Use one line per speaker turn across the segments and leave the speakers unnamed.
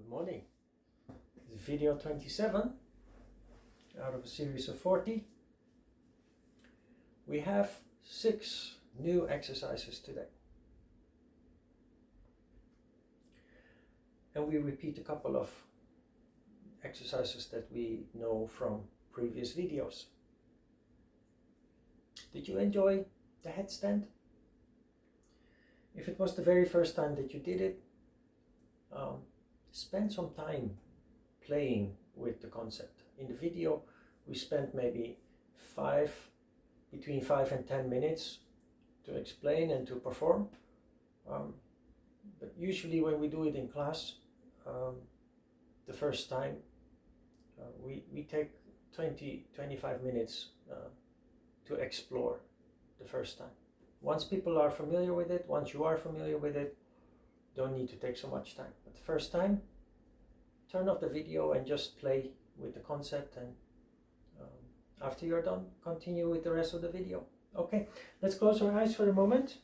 morning. This is video 27 out of a series of 40. We have 6 new exercises today. And we repeat a couple of exercises that we know from previous videos. Did you enjoy the headstand? If it was the very first time that you did it, spend some time playing with the concept. In the video, we spent maybe between 5 and 10 minutes to explain and to perform. But usually when we do it in class, the first time, we take 20-25 minutes to explore the first time. Once people are familiar with it, once you are familiar with it, don't need to take so much time. But the first time, turn off the video and just play with the concept, and after you're done, continue with the rest of the video. Okay, let's close our eyes for a moment.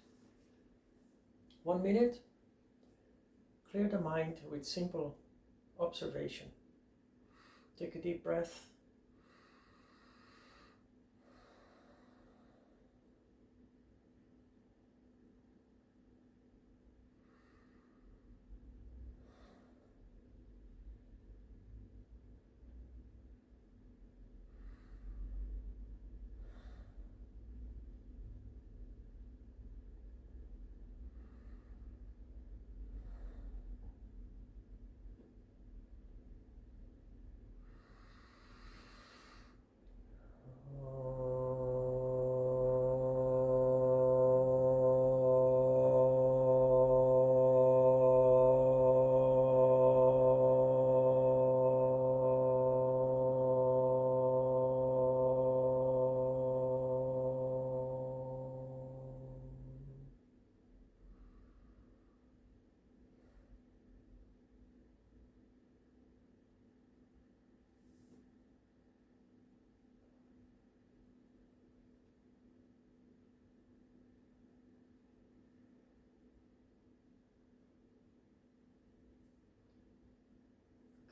1 minute. Clear the mind with simple observation. Take a deep breath.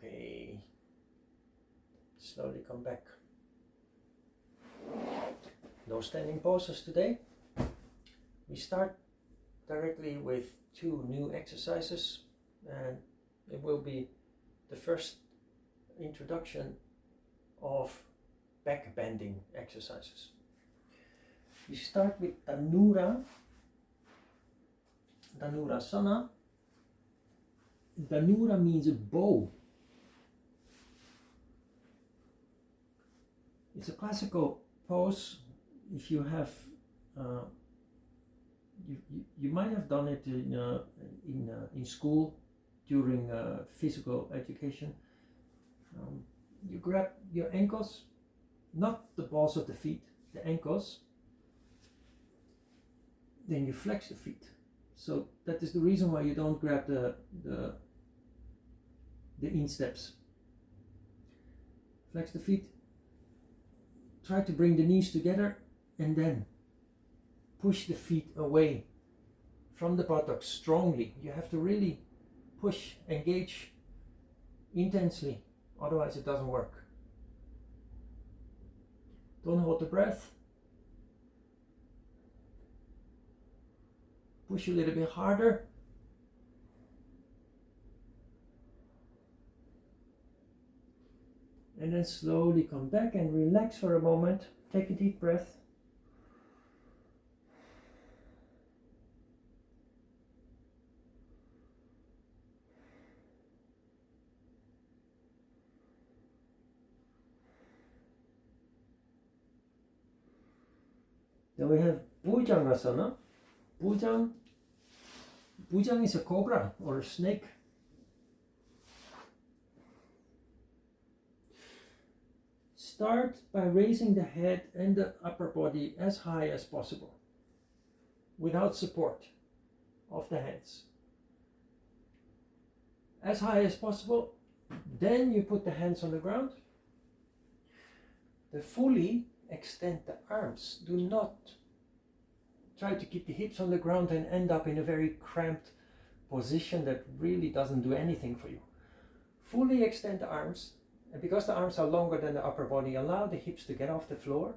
Okay, slowly come back. No standing poses today. We start directly with 2 new exercises, and it will be the first introduction of back bending exercises. We start with Dhanurasana. Dhanura means a bow. It's a classical pose. If you have, you might have done it in school during physical education. You grab your ankles, not the balls of the feet, the ankles. Then you flex the feet. So that is the reason why you don't grab the insteps. Flex the feet. Try to bring the knees together and then push the feet away from the buttocks strongly. You have to really push, engage intensely, otherwise it doesn't work. Don't hold the breath. Push a little bit harder. And then slowly come back and relax for a moment. Take a deep breath. Then we have Bhujangasana. Bhujang is a cobra or a snake. Start by raising the head and the upper body as high as possible without support of the hands. As high as possible, then you put the hands on the ground. Then fully extend the arms. Do not try to keep the hips on the ground and end up in a very cramped position that really doesn't do anything for you. Fully extend the arms, and because the arms are longer than the upper body, allow the hips to get off the floor,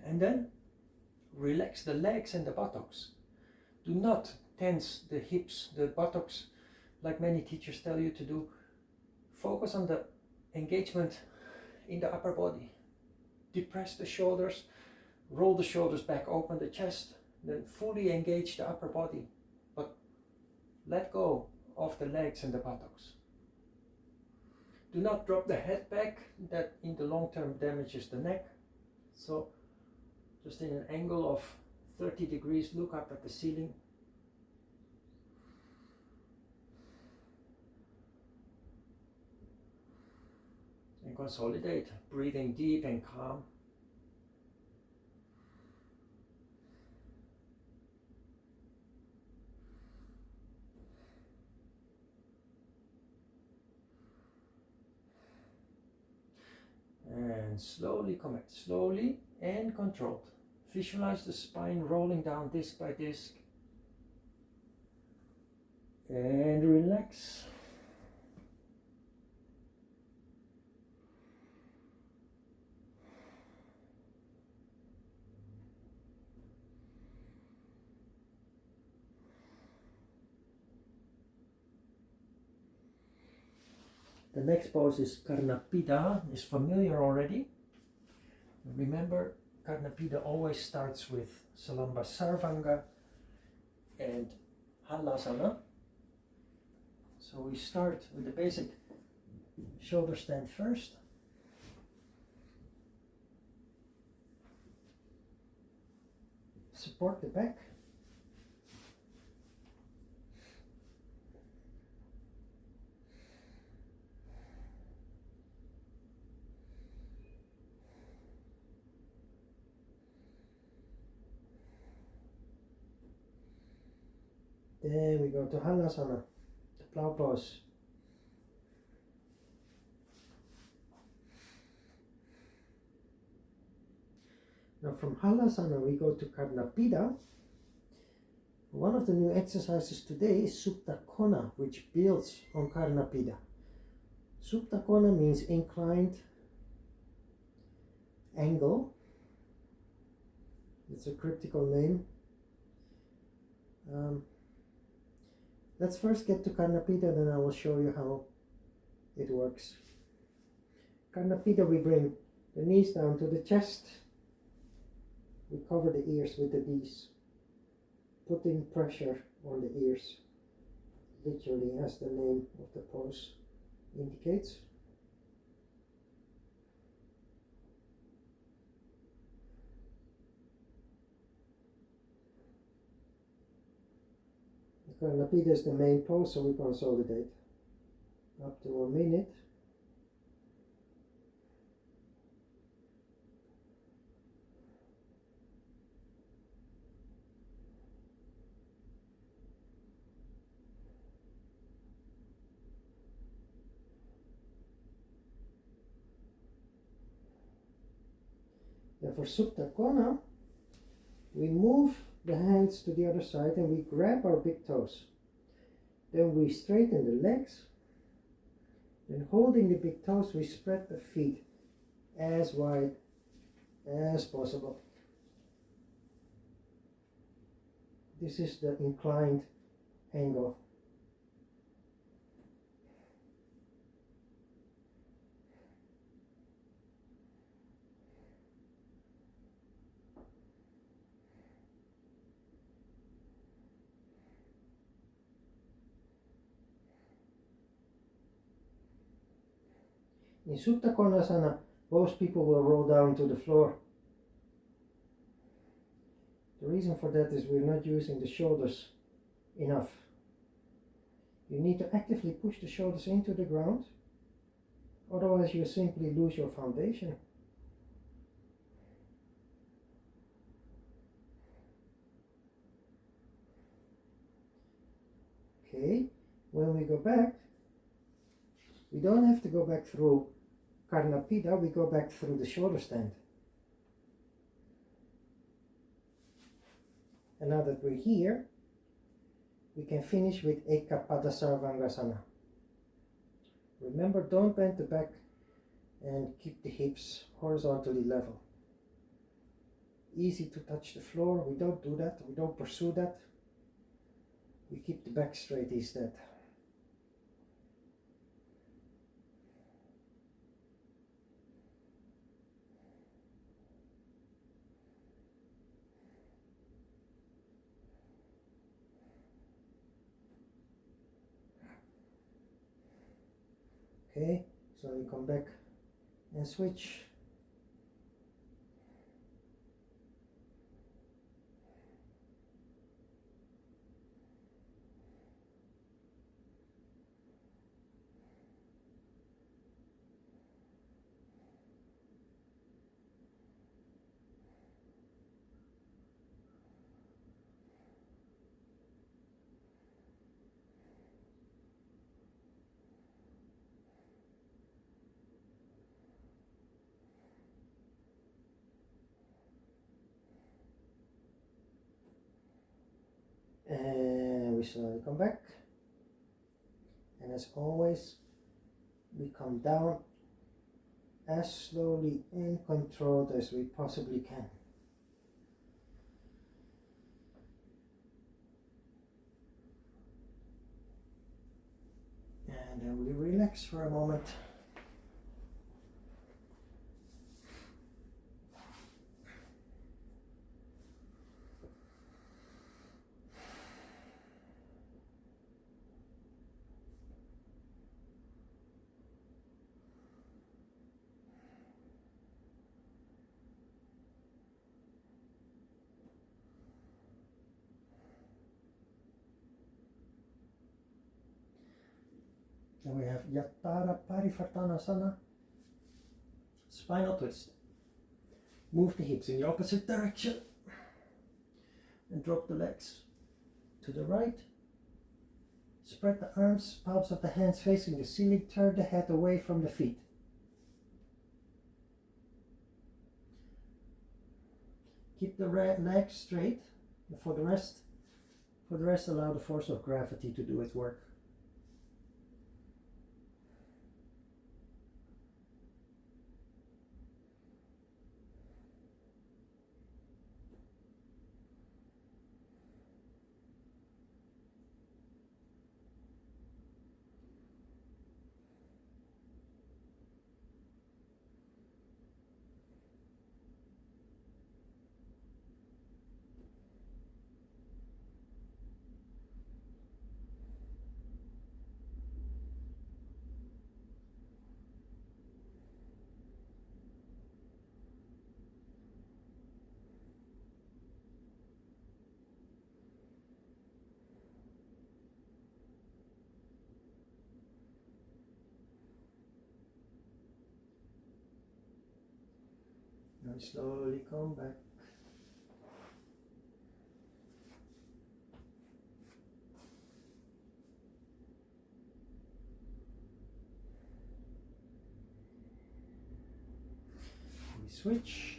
and then relax the legs and the buttocks. Do not tense the hips, the buttocks, like many teachers tell you to do. Focus on the engagement in the upper body. Depress the shoulders, roll the shoulders back, open the chest, then fully engage the upper body, but let go of the legs and the buttocks. Do not drop the head back, that in the long term damages the neck. So just in an angle of 30 degrees, look up at the ceiling. And consolidate, breathing deep and calm. And slowly commit, slowly and controlled. Visualize the spine rolling down disc by disc. And relax. The next pose is Karnapida, is familiar already. Remember, Karnapida always starts with Salamba Sarvanga and Halasana. So we start with the basic shoulder stand first. Support the back. Then we go to Halasana, the plow pose. Now from Halasana we go to Karnapida. One of the new exercises today is Supta Kona, which builds on Karnapida. Supta Kona means inclined angle. It's a cryptical name. Let's first get to Karnapida, then I will show you how it works. Karnapida, we bring the knees down to the chest. We cover the ears with the knees, putting pressure on the ears, literally, as the name of the pose indicates. Karnapida is the main pose, so we consolidate up to 1 minute. Then for Supta Kona, we move the hands to the other side and we grab our big toes. Then we straighten the legs. Then holding the big toes, we spread the feet as wide as possible. This is the inclined angle. In Supta Konasana, most people will roll down to the floor. The reason for that is we're not using the shoulders enough. You need to actively push the shoulders into the ground, otherwise you simply lose your foundation. Okay, when we go back, we don't have to go back through Karnapida, we go back through the shoulder stand. And now that we're here, we can finish with Ekapada Sarvangasana. Remember, don't bend the back and keep the hips horizontally level. Easy to touch the floor. We don't do that. We don't pursue that. We keep the back straight instead. Okay, so you come back and switch. And we slowly come back. And as always, we come down as slowly and controlled as we possibly can. And then we relax for a moment. Then we have Yatara Parivartanasana, spinal twist. Move the hips in the opposite direction and drop the legs to the right. Spread the arms, palms of the hands facing the ceiling. Turn the head away from the feet. Keep the legs straight. And for the rest, allow the force of gravity to do its work. Now slowly come back. We switch.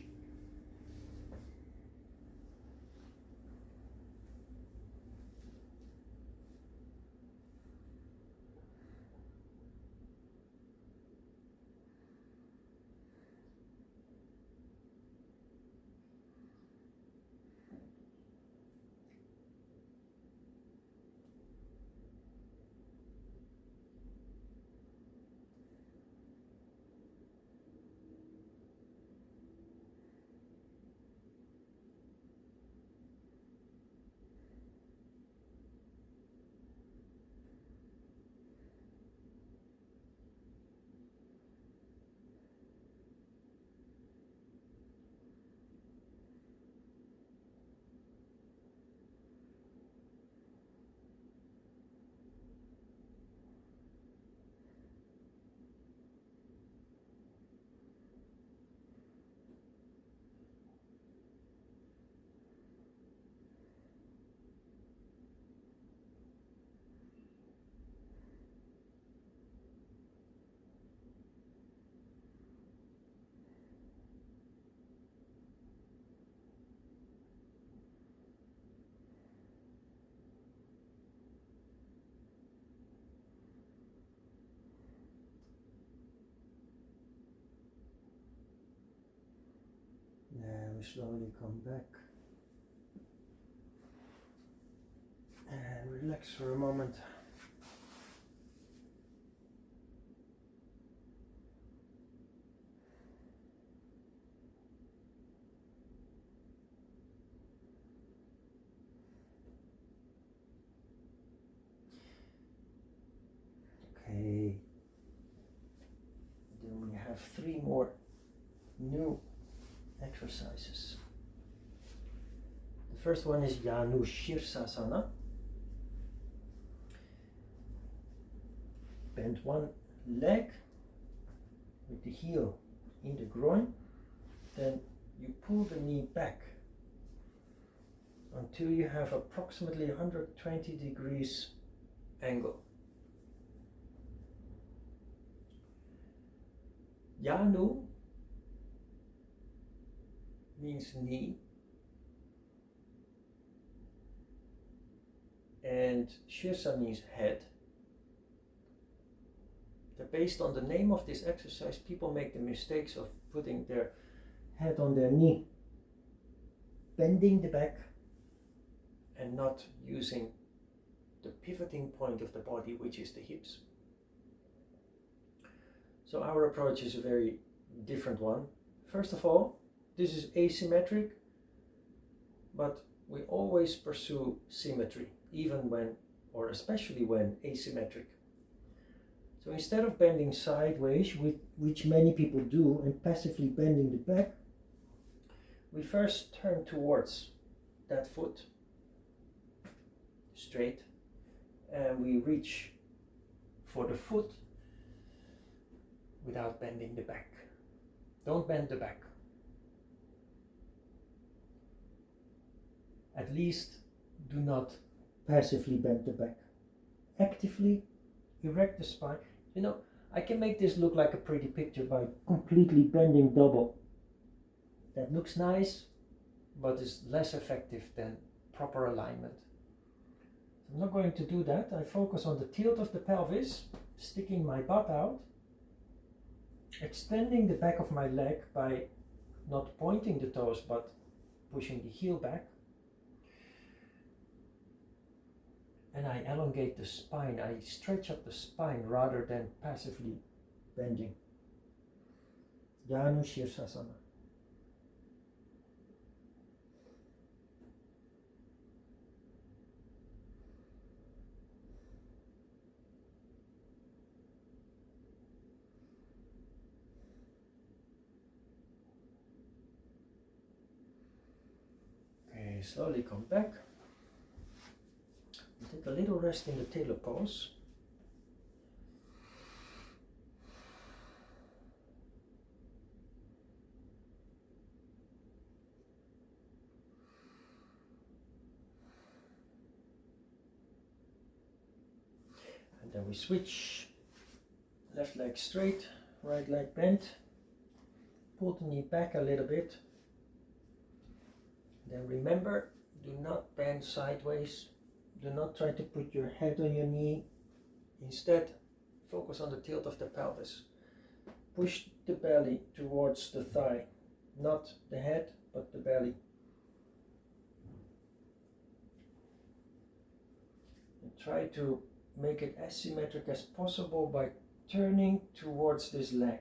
we slowly come back and relax for a moment. Okay, then we have 3 more new exercises. The first one is Janu Shirsasana. Bend one leg with the heel in the groin, then you pull the knee back until you have approximately 120 degrees angle. Janu means knee, and Shirsa means head. Based on the name of this exercise, people make the mistakes of putting their head on their knee, bending the back, and not using the pivoting point of the body, which is the hips. So our approach is a very different one. First of all, this is asymmetric, but we always pursue symmetry, even when, or especially when, asymmetric. So instead of bending sideways, which many people do, and passively bending the back, we first turn towards that foot, straight, and we reach for the foot without bending the back. Don't bend the back. At least do not passively bend the back. Actively erect the spine. You know, I can make this look like a pretty picture by completely bending double. That looks nice, but is less effective than proper alignment. So I'm not going to do that. I focus on the tilt of the pelvis, sticking my butt out, extending the back of my leg by not pointing the toes, but pushing the heel back. And I elongate the spine, I stretch up the spine rather than passively bending. Janu Shirsasana. Okay, slowly come back. Take a little rest in the tailor pose. And then we switch. Left leg straight, right leg bent. Pull the knee back a little bit. Then remember, do not bend sideways. Do not try to put your head on your knee. Instead, focus on the tilt of the pelvis. Push the belly towards the thigh. Not the head, but the belly. And try to make it as symmetric as possible by turning towards this leg.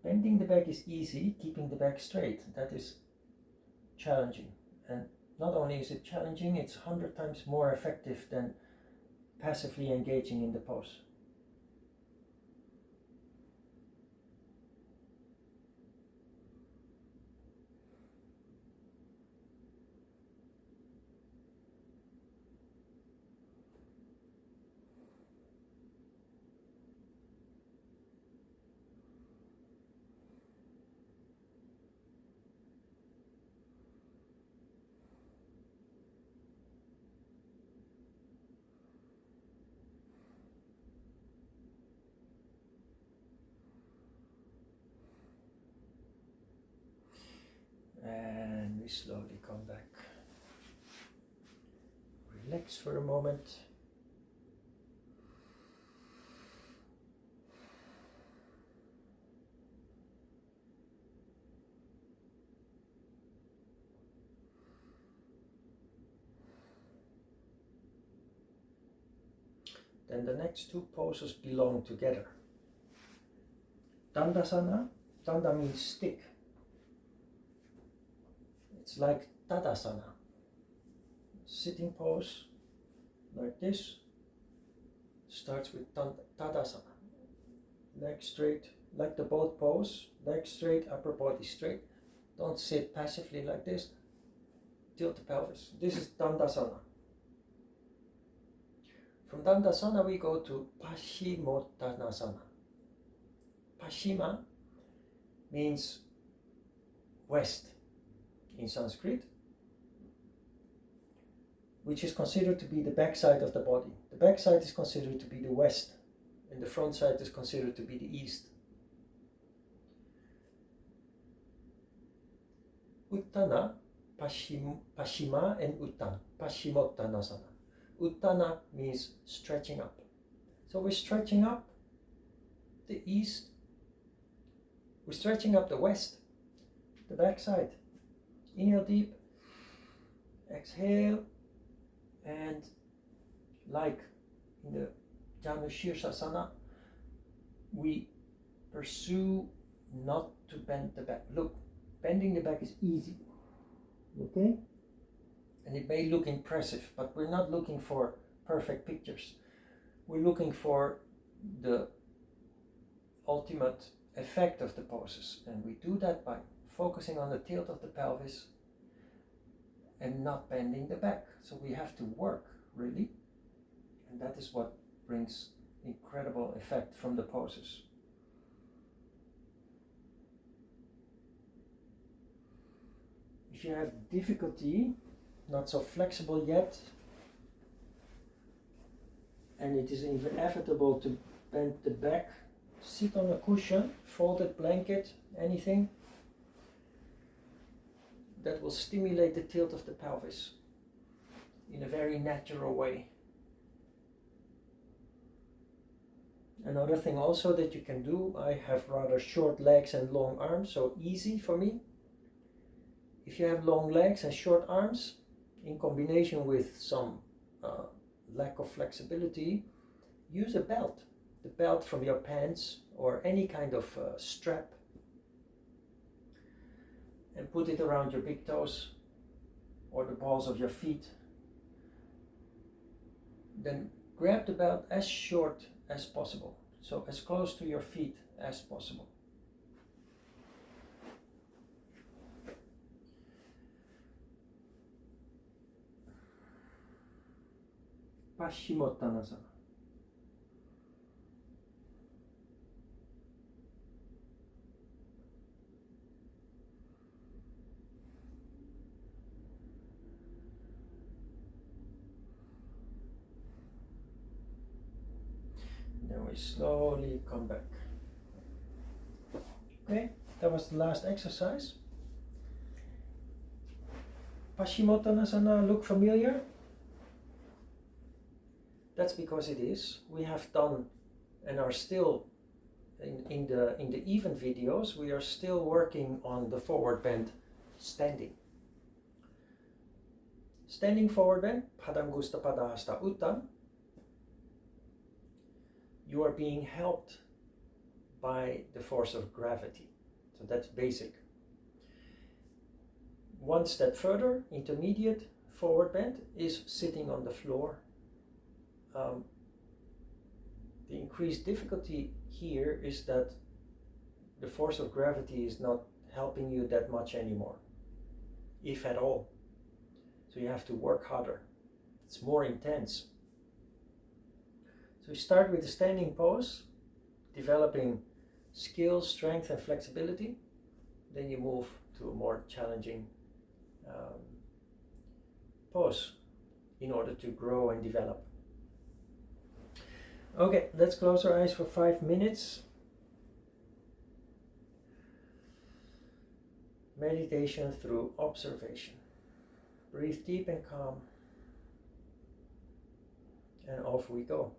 Bending the back is easy, keeping the back straight, that is challenging. And not only is it challenging, it's 100 times more effective than passively engaging in the pose. And we slowly come back. Relax for a moment. then the next two poses belong together. Dandasana, danda means stick. It's like Tadasana, sitting pose like this, starts with Tadasana. Leg straight, like the boat pose, leg straight, upper body straight. Don't sit passively like this, tilt the pelvis. This is Dandasana. From Dandasana we go to Paschimottanasana. Paschima means west in Sanskrit, which is considered to be the back side of the body. The back side is considered to be the west, and the front side is considered to be the east. Uttana, Paschima and Uttan, Paschimottanasana. Uttana means stretching up. So we're stretching up the east, we're stretching up the west, the back side. Inhale deep, exhale, and like in the Janu Shirsasana, we pursue not to bend the back. Look, bending the back is easy, okay? And it may look impressive, but we're not looking for perfect pictures. We're looking for the ultimate effect of the poses, and we do that by focusing on the tilt of the pelvis and not bending the back. So we have to work, really, and that is what brings incredible effect from the poses. If you have difficulty, not so flexible yet, and it is inevitable to bend the back, sit on a cushion, folded blanket, anything that will stimulate the tilt of the pelvis in a very natural way. Another thing also that you can do, I have rather short legs and long arms, so easy for me. If you have long legs and short arms, in combination with some lack of flexibility, use a belt. The belt from your pants or any kind of strap, and put it around your big toes or the balls of your feet. Then grab the belt as short as possible, so as close to your feet as possible. Paschimottanasana. Then we slowly come back. Okay, that was the last exercise. Paschimottanasana look familiar? That's because it is. We have done and are still in the even videos, we are still working on the forward bend standing. Standing forward bend, Padangusta Padahasta Uttan. You are being helped by the force of gravity. So that's basic. One step further, intermediate forward bend is sitting on the floor. The increased difficulty here is that the force of gravity is not helping you that much anymore, if at all. So you have to work harder. It's more intense. So you start with the standing pose, developing skill, strength and flexibility. Then you move to a more challenging pose in order to grow and develop. Okay, let's close our eyes for 5 minutes. Meditation through observation. Breathe deep and calm. And off we go.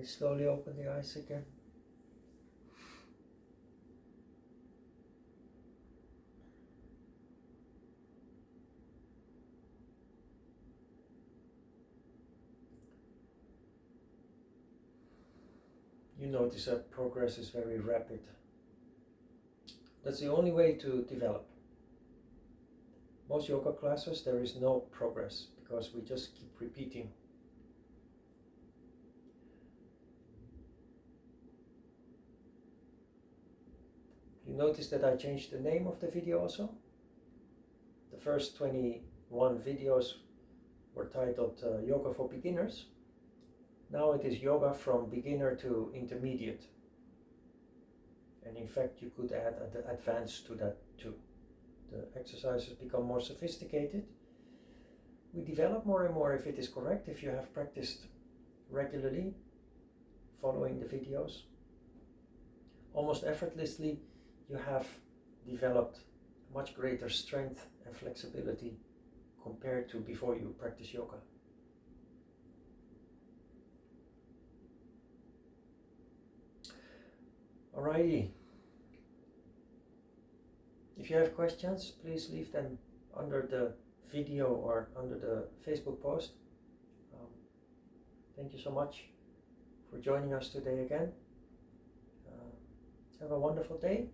slowly open the eyes again. You notice that progress is very rapid. That's the only way to develop. Most yoga classes, there is no progress because we just keep repeating. You notice that I changed the name of the video also. The first 21 videos were titled Yoga for Beginners. Now it is Yoga from Beginner to Intermediate. And in fact, you could add an advanced to that too. The exercises become more sophisticated. We develop more and more if it is correct, if you have practiced regularly, following the videos. Almost effortlessly, you have developed much greater strength and flexibility compared to before you practice yoga. Alrighty. If you have questions, please leave them under the video or under the Facebook post. Thank you so much for joining us today again. Have a wonderful day,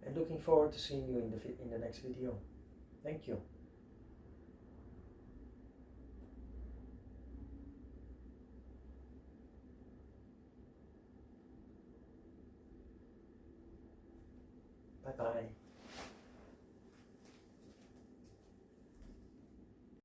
and looking forward to seeing you in the next video. Thank you. Bye-bye.